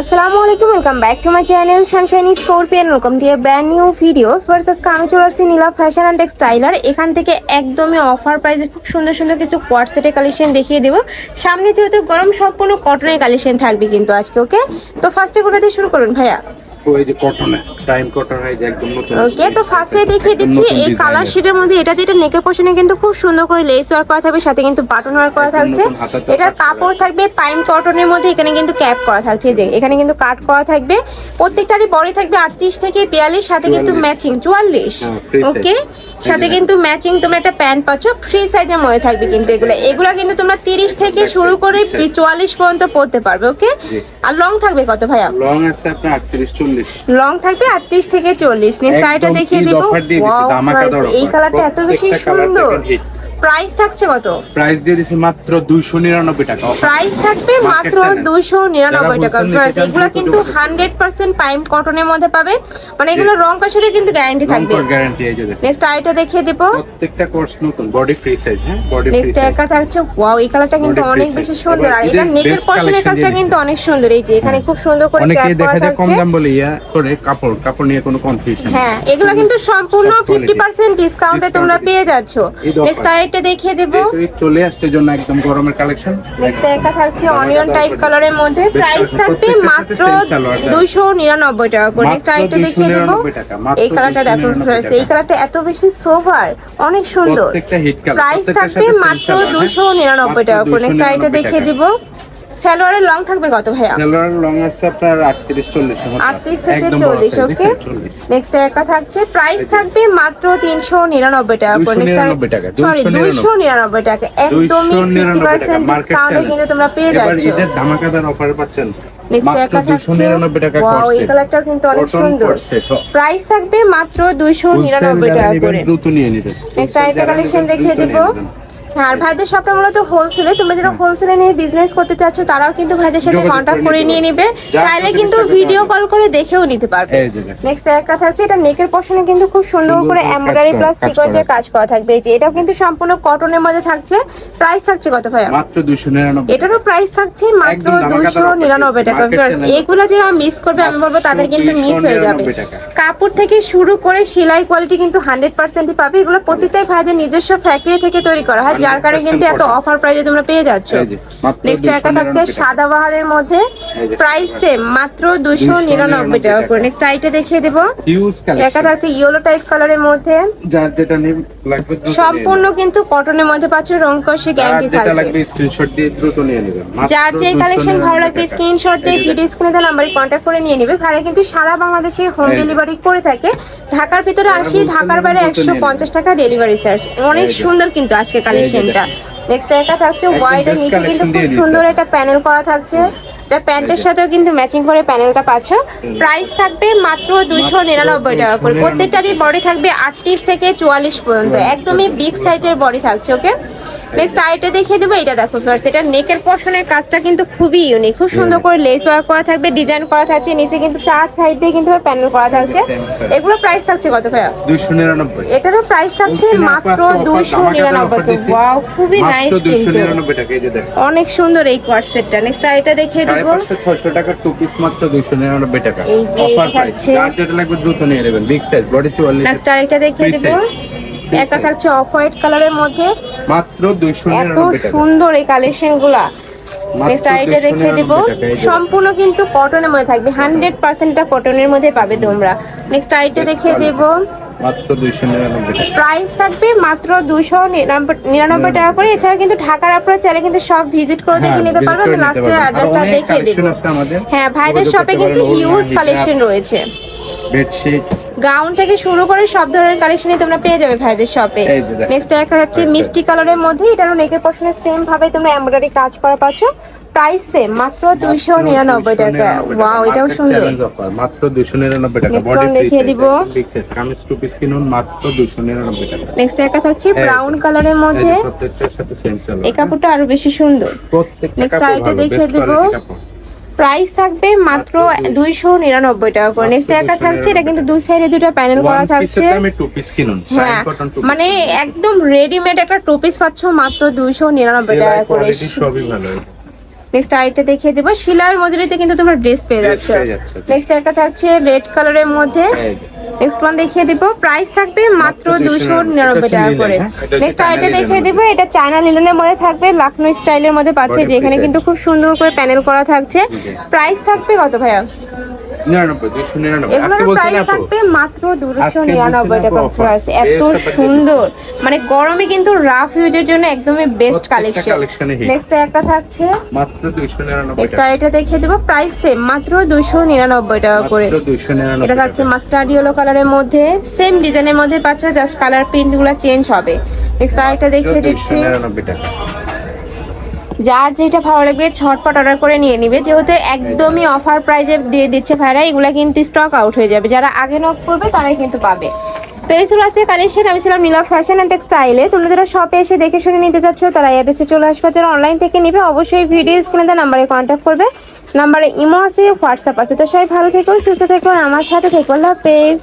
আসসালামু আলাইকুম, welcome back to my channel sunshiny scorpion. Welcome to a brand new video. First আজকে আমি চলে আসছি নীলা ফ্যাশন অ্যান্ড টেক্সটাইলার। এখান থেকে একদমই অফার প্রাইসে খুব সুন্দর সুন্দর কিছু কোয়ার্ট সেটের কালেকশন দেখিয়ে দেবো। সামনে যেহেতু গরম, সম্পূর্ণ কটনের কালেকশন থাকবে কিন্তু আজকে। ওকে, তো ফার্স্টে কোথা দিয়ে শুরু করুন ভাইয়া? ওই যে কটন টাইম কটন এই যে একদম নতুন। ওকে, তো ফার্স্টে দেখিয়ে দিচ্ছি এই কালার শিটের মধ্যে। এটা নেকের পোর্শনে কিন্তু খুব সুন্দর করে লেস ওয়ার্ক করা থাকবে, সাথে কিন্তু বাটন ওয়ার্ক করা থাকছে। এটার কাপড় থাকবে পাইন কটনের মধ্যে, এখানে কিন্তু ক্যাপ করা থাকছে, যে এখানে কিন্তু কাট করা থাকবে। প্রত্যেকটারই বডি থাকবে 38 থেকে 42, সাথে কিন্তু ম্যাচিং 44। ওকে, সাথে কিন্তু ম্যাচিং তোমরা একটা প্যান্ট পাচ্ছ, ফ্রি সাইজের মধ্যে থাকবে কিন্তু এগুলা কিন্তু তোমরা 30 থেকে শুরু করে 44 পর্যন্ত পড়তে পারবে। ওকে, আর লং থাকবে কত ভাইয়া? লং আছে আপনার 38 40। লং থাকবে 38 থেকে 40। নেক্সট আইটা দেখিয়ে দিব। এই কালারটা এত বেশি সুন্দর। প্রাইস থাকছে কত? প্রাইস দিয়ে দিছি মাত্র 299 টাকা। প্রাইস থাকবে মাত্র 299 টাকা। ফ্রেন্ডস, এগুলো কিন্তু 100% পাইম কটনের মধ্যে পাবে, মানে এগুলো রং কষের কিন্তু গ্যারান্টি থাকবে। গ্যারান্টি এই যে দেখুন। নেক্সট আইটা দেখিয়ে দেব। প্রত্যেকটা কোর্স নতুন, বডি ফ্রি সাইজ। হ্যাঁ, বডি ফ্রি সাইজ। নেক্সট একটা থাকছে, ওয়াও, এই কালারটা কিন্তু অনেক বেশি সুন্দর। আর এটা নেকের পোর্শনের কাজটা কিন্তু অনেক সুন্দর। এই যে এখানে খুব সুন্দর করে ক্যাপ করা থাকছে। কম দাম বলে ইয়া করে কাপড় নিয়ে কোনো কনফিউশন। হ্যাঁ, এগুলো কিন্তু সম্পূর্ণ 50% ডিসকাউন্টে তোমরা পেয়ে যাচ্ছ। নেক্সট আইটা দেখিয়ে দেব। চলে আসছে জন্য একদম গরমের কালেকশন। নেক্সট একটা থাকছে অনিয়ন টাইপ কালারের মধ্যে। প্রাইস থাকবে মাত্র 299 টাকা করে। নেক্সট আইটা দেখিয়ে দেব। এই কালারটা দেখো ফ্রেন্ডস, এই কালারটা এত বেশি সোভার, অনেক সুন্দর। প্রাইস থাকবে মাত্র 299 টাকা করে। নেক্সট আইটা দেখিয়ে দিব। সালোয়ারের লং থাকবে কত ভাইয়া? সালোয়ারের লং আছে আপনার 38 40। 38 থেকে 40। ওকে, নেক্সট একটা থাকছে, প্রাইস থাকবে মাত্র 399 টাকা করে। সরি, 299 টাকা। একদমই 50% ডিসকাউন্টে কিন্তু তোমরা পেয়ে যাচ্ছ। এবার ঈদের ধামাকাদার অফারে পাচ্ছেন। নেক্সট একটা থাকছে, ওয়াও, এই কালারটাও কিন্তু অনেক সুন্দর। প্রাইস থাকবে মাত্র 299 টাকা করে। নেক্সট আরেকটা কালেকশন দেখিয়ে দিব। আর ভাইদের শপটা মূলত হোলসেলে। তোমরা যারা হোলসেলে নিয়ে বিজনেস করতে চাচ্ছ তারাও কিন্তু ভাইদের সাথে কন্টাক্ট করে নিয়ে নেবে, চাইলে কিন্তু ভিডিও কল করে দেখেও নিতে পারবে। নেক্সট একটা থাকছে, এটা নেকের পোর্শনে কিন্তু খুব সুন্দর করে এমব্রয়ডারি প্লাস সিকোয়েন্সের কাজ করা থাকবে। এই যে এটাও কিন্তু সম্পূর্ণ কটনের মধ্যে থাকছে। প্রাইস থাকছে কত ভাইয়া? মাত্র 299। এটারও প্রাইস থাকছে মাত্র 299 টাকা। এগুলো যারা মিস করবে আমি বলবো তাদের কিন্তু মিস হয়ে যাবে। কাপড় থেকে শুরু করে সেলাই কোয়ালিটি কিন্তু 100%ই পাবে। এগুলো প্রত্যেকটাই ভাইদের নিজস্ব ফ্যাক্টরি থেকে তৈরি করা হয়, যার কারণে কিন্তু এত অফার প্রাইসে তোমরা পেয়ে যাচ্ছ। নেক্সট একটা থাকছে সাদা বাহারের মধ্যে, প্রাইস সেম মাত্র 299 টাকা করে। নেক্সট আইটা দেখিয়ে দেব। একটা থাকছে ইয়েলো টাইপ কালারের মধ্যে, যার যেটা লাগবে সম্পূর্ণ কিন্তু কটনের মধ্যে পাচ্ছ, রং কষে গ্যারান্টি থাকবে। স্ক্রিনশট দিয়ে দ্রুত নিয়ে নেবেন। যার যে কালেকশন ভালো লাগবে স্ক্রিনশট দিয়ে ভিডিও স্ক্রিনে দেওয়া নম্বরে কন্টাক্ট করে নিয়ে নেবে। ভাড়া কিন্তু সারা বাংলাদেশে হোম ডেলিভারি করে থাকে। ঢাকার ভিতরে 80, ঢাকার বাইরে 150 টাকা ডেলিভারি চার্জ। অনেক সুন্দর কিন্তু আজকে কালেকশনটা। নেক্সট একটা থাকছে হোয়াইট এর নিচে কিন্তু খুব সুন্দর একটা প্যানেল করা থাকছে। এটা প্যান্টের সাথেও কিন্তু ম্যাচিং করে প্যানেলটা পাচ্ছ। প্রাইস থাকবে মাত্র 299 টাকা করে। প্রত্যেকটারই বডি থাকবে 38 থেকে 44 পর্যন্ত, একদমই বিগ সাইজের বডি থাকছে। ওকে, নেক্সট আইটা দেখিয়ে দেবো। এটা দেখো ফার্স্ট, এটা নেকের পোর্শনের কাজটা কিন্তু খুবই ইউনিক। খুব সুন্দর করে লেস ওয়ার্ক করা থাকবে, ডিজাইন করা থাকছে, নিচে কিন্তু 4 সাইড দিয়ে কিন্তু প্যানেল করা থাকছে। এগুলো প্রাইস থাকছে কত ভাইয়া? 299। এটারও প্রাইস থাকছে মাত্র 299। ওয়াও, খুবই নাইস কিন্তু, অনেক সুন্দর এই কোয়ার্ট সেটটা। নেক্সট আইটা দেখিয়ে দেব। 600 টাকা টু পিস মাত্র 299 টাকা। এই যে থাকছে, যার যেটা লাগবে দ্রুত নিয়ে নেবেন। Big size, body 44। নেক্সট আইটা দেখিয়ে দেব। একটা থাকছে অফ হোয়াইট কালারের মধ্যে, মাত্র 299 টাকা। এত সুন্দর এই কালেকশনগুলা। নেক্সট আইটা দেখিয়ে দেব। সম্পূর্ণ কিন্তু কটনের মধ্যে থাকবে, 100% এটা কটনের মধ্যে পাবে তোমরা। নেক্সট আইটা দেখিয়ে দেব। মাত্র 299 টাকা। প্রাইস থাকবে মাত্র 299 টাকা করে। এছাড়া কিন্তু ঢাকার আপনারা চাইলে কিন্তু সব ভিজিট করে দেখে নিতে পারবেন। আমি লাস্টে অ্যাড্রেসটা দেখিয়ে দেব। হ্যাঁ, ভাইদের শপে কিন্তু হিউজ কালেকশন রয়েছে। বেডশিট, গাউন থেকে শুরু করে সব ধরনের কালেকশনই তোমরা পেয়ে যাবে ভাইদের শপে। নেক্সট একটা হচ্ছে মিষ্টি কালারের মধ্যে, এটারও নেকের পোর্শনে সেম ভাবে তোমরা এমব্রয়ডারি কাজ করা পাচ্ছ। প্রাইস সেম মাত্র 299 টাকা। ওয়াও, এটাও সুন্দর, মাত্র 299 টাকা। বডি দেখিয়ে দিব। Big size kameez two piece কিনুন মাত্র 299 টাকা। নেক্সট একটা থাকছে ব্রাউন কালারের মধ্যে, প্রত্যেকটার সাথে সেম সালোয়ার। এই কাপড়টা আরো বেশি সুন্দর। নেক্সট আইটা দেখিয়ে দিব। প্রাইস থাকবে মাত্র 299 টাকা করে। নেক্সট একটা থাকছে, এটা কিন্তু দুই সাইডে দুটো প্যানেল করা থাকছে। হ্যাঁ, মানে একদম রেডিমেড একটা টু পিস পাচ্ছ মাত্র 299 টাকা করে। নেক্সট আরেকটা দেখিয়ে দেবো, শিলার মজুরিতে কিন্তু তোমরা ড্রেস পেয়ে Dress যাচ্ছ। পেয়ে যাচ্ছ। নেক্সট একটা থাকছে রেড কালারের মধ্যে, এই যে। নেক্সট ওয়ান দেখিয়ে দিব, প্রাইস থাকবে মাত্র 299 টাকা করে। নেক্সট আইটা দেখিয়ে দিব, এটা চায়না লিলেনের মধ্যে থাকবে, লাখনো স্টাইলের মধ্যে পাচ্ছে, Body যেখানে piece কিন্তু খুব সুন্দর করে প্যানেল করা থাকছে। জি। প্রাইস থাকবে কত ভাইয়া? 299 এগুলোর আজকে বলছেন প্রাইস আপু থাকবে মাত্র আজকে 299 টাকা বলছেন আপু প্রাইস। offer। এত Best offer সুন্দর, মানে গরমে কিন্তু রাফ ইউজের জন্য একদমই বেস্ট প্রত্যেকটা কালেকশন। collection এ hit। নেক্সট একটা থাকছে, মাত্র 299 নেক্সট টাকা। আইটা দেখিয়ে দেব, প্রাইস সেম মাত্র 299 টাকা করে। মাত্র 299 এটা থাকছে মাস্টার্ড ইয়েলো কালারের মধ্যে, সেম ডিজাইনের মধ্যে পাচ্ছ, জাস্ট কালার প্রিন্ট গুলো চেঞ্জ হবে। নেক্সট আরেকটা দেখিয়ে দিচ্ছি, 299 টাকা। যার যেটা ভালো লাগবে ঝটপট অর্ডার করে নিয়ে নিবে, যেহেতু একদমই অফার প্রাইজে দিয়ে দিচ্ছে ভাইরা, এগুলা কিন্তু স্টক আউট হয়ে যাবে, যারা আগে নক করবে তারাই কিন্তু পাবে। তো এই ছিল আজকে কালেকশন। আমি ছিলাম নীলা ফ্যাশন অ্যান্ড টেক্সটাইলে। তোমরা যারা শপে এসে দেখে শুনে নিতে চাচ্ছ তারা অ্যাড্রেসে চলে আসবে, যারা অনলাইন থেকে নিবে অবশ্যই ভিডিও স্ক্রিনে দেওয়া নাম্বারে কন্ট্যাক্ট করবে। নাম্বারে ইমো আছে, হোয়াটসঅ্যাপ আছে। তো সবাই ভালো থেকো, সুস্থ থেকো, আমার সাথে থেকো, আল্লাহ হাফেজ।